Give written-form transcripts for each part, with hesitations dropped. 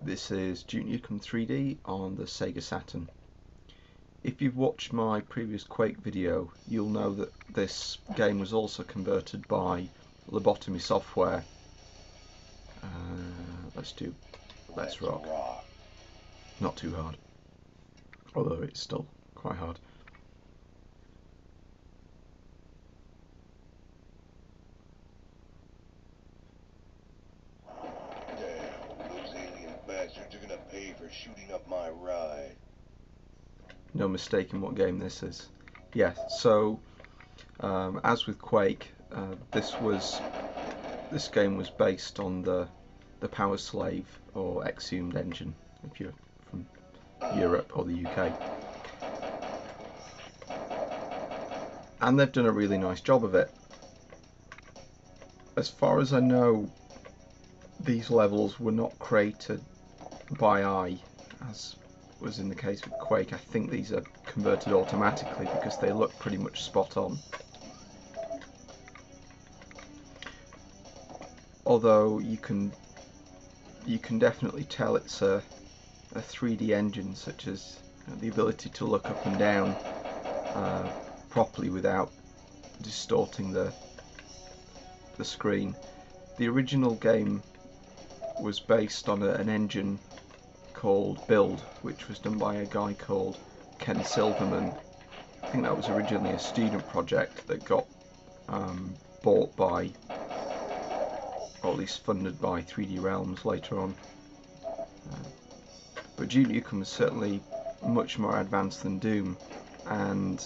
This is Duke Nukem 3D on the Sega Saturn. If you've watched my previous Quake video, you'll know that this game was also converted by lobotomy software. Let's rock. Not too hard, although it's still quite hard. You're gonna pay for shooting up my ride. No mistaking what game this is. Yeah, so as with Quake, this game was based on the Power Slave or Exhumed engine, if you're from Europe or the UK. And they've done a really nice job of it. As far as I know, these levels were not created by eye, as was in the case with Quake. I think these are converted automatically because they look pretty much spot on. Although you can definitely tell it's a 3D engine, such as the ability to look up and down properly without distorting the screen. The original game was based on an engine called Build, which was done by a guy called Ken Silverman. I think that was originally a student project that got bought by, or at least funded by 3D Realms later on. But Duke Nukem is certainly much more advanced than Doom, and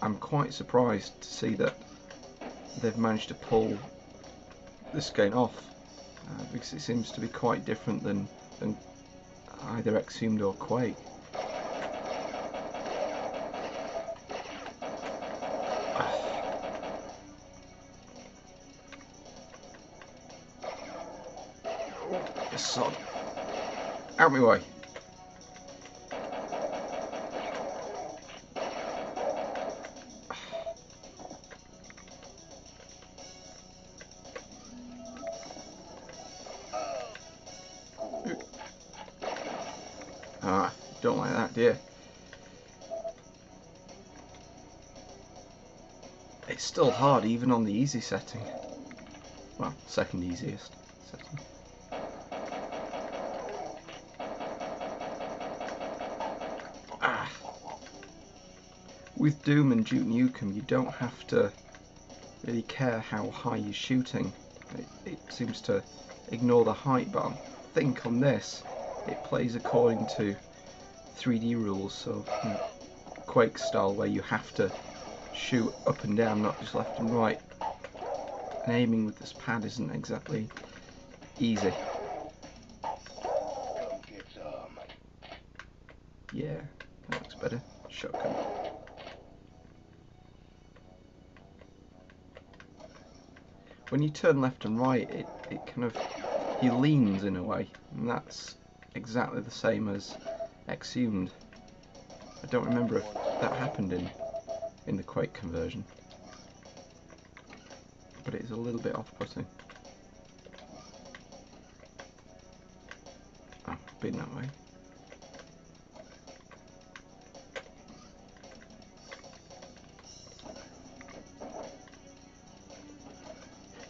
I'm quite surprised to see that they've managed to pull this game off, because it seems to be quite different than either Exhumed or Quake. Oh, sod. Out my way. Ah, don't like that, dear. It's still hard even on the easy setting. Well, second easiest setting. Ah. With Doom and Duke Nukem, you don't have to really care how high you're shooting. It seems to ignore the height, but I think on this it plays according to 3D rules, so Quake style, where you have to shoot up and down, not just left and right. And aiming with this pad isn't exactly easy. Yeah, that looks better. Shotgun. When you turn left and right, it kind of, he leans in a way, and that's exactly the same as Exhumed. I don't remember if that happened in the Quake conversion, but it is a little bit off-putting. Oh, been that way.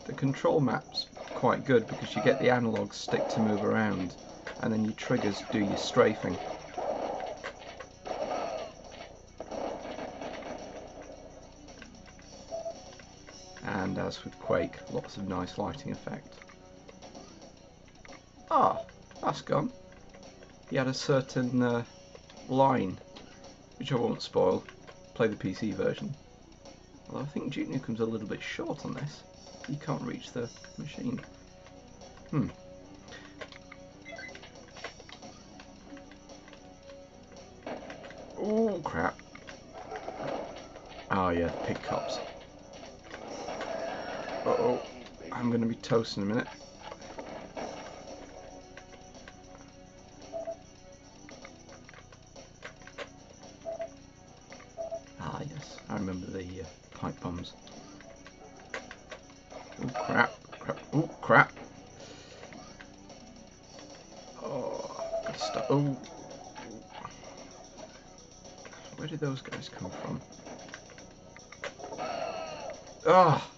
The control map's quite good because you get the analog stick to move around, and then your triggers do your strafing. And as with Quake, lots of nice lighting effect. Ah, that's gone. He had a certain line, which I won't spoil. Play the PC version. Although I think Duke Nukem's a little bit short on this. You can't reach the machine. Oh crap. Oh yeah, pig cops. Uh-oh, I'm going to be toast in a minute. Ah yes, I remember the pipe bombs. Oh crap, crap, oh crap. Oh, where did those guys come from? Ah,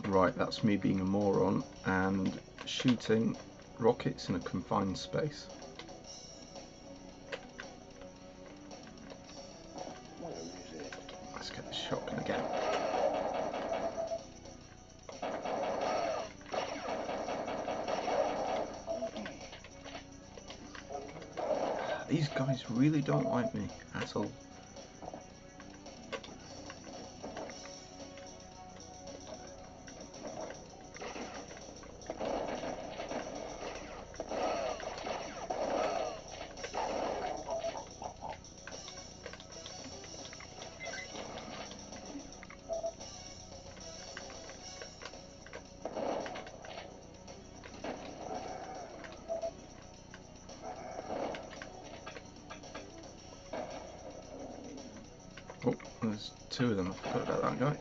right, that's me being a moron and shooting rockets in a confined space. Where is it? Let's get the shotgun again. These guys really don't like me at all. Oh, there's two of them. I forgot about that guy.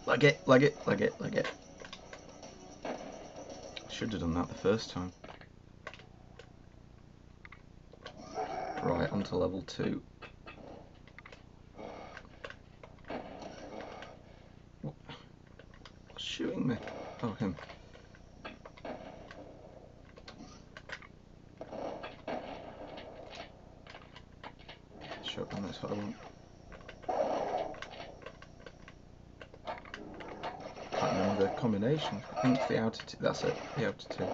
Leg it, leg it, leg it, leg it. Should have done that the first time. Right, on to level 2. What's shooting me? Oh, him. Shotgun, that's what I want. Can't remember the combination. I think it's the outer two. That's it, the outer two.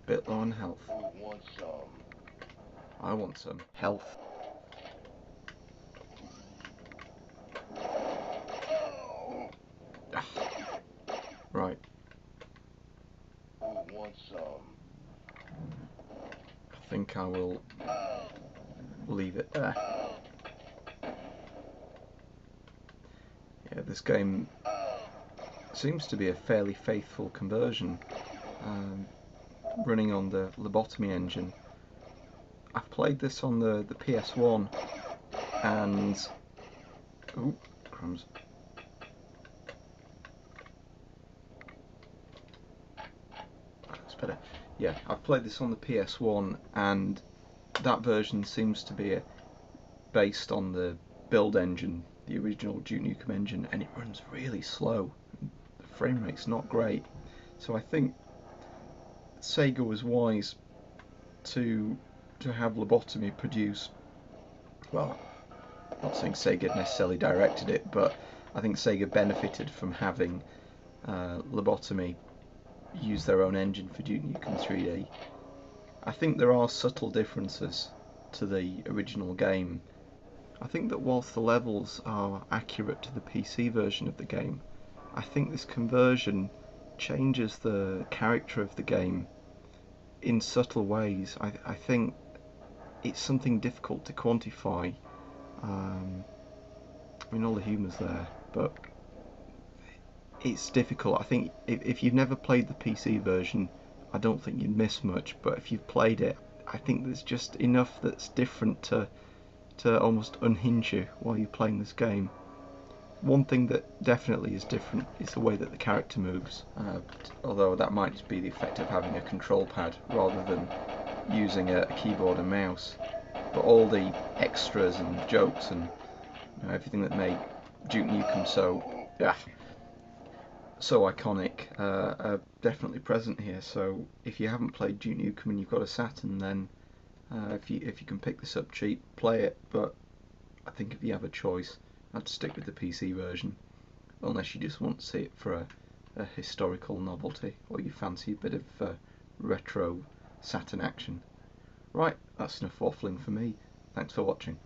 Bit low on health. We want some. I want some health. Ah. Right. We want some. I think I will leave it there. Yeah, this game seems to be a fairly faithful conversion, running on the lobotomy engine. I've played this on the PS1 and... ooh, crumbs. That's better. Yeah, I've played this on the PS1 and that version seems to be based on the build engine, the original Duke Nukem engine, and it runs really slow. The frame rate's not great. So I think Sega was wise to have lobotomy produce, well, not saying Sega necessarily directed it, but I think Sega benefited from having lobotomy use their own engine for Duke Nukem 3D. I think there are subtle differences to the original game. I think that whilst the levels are accurate to the PC version of the game, I think this conversion changes the character of the game in subtle ways. I think it's something difficult to quantify. I mean, all the humour's there, but it's difficult. I think if you've never played the PC version, I don't think you'd miss much, but if you've played it, I think there's just enough that's different to almost unhinge you while you're playing this game. One thing that definitely is different is the way that the character moves, although that might be the effect of having a control pad rather than using a keyboard and mouse. But all the extras and jokes and everything that made Duke Nukem so iconic are definitely present here. So if you haven't played Duke Nukem and you've got a Saturn, then if you can pick this up cheap, play it. But I think if you have a choice, I'd stick with the PC version, unless you just want to see it for a historical novelty, or you fancy a bit of retro Saturn action. Right, that's enough waffling for me. Thanks for watching.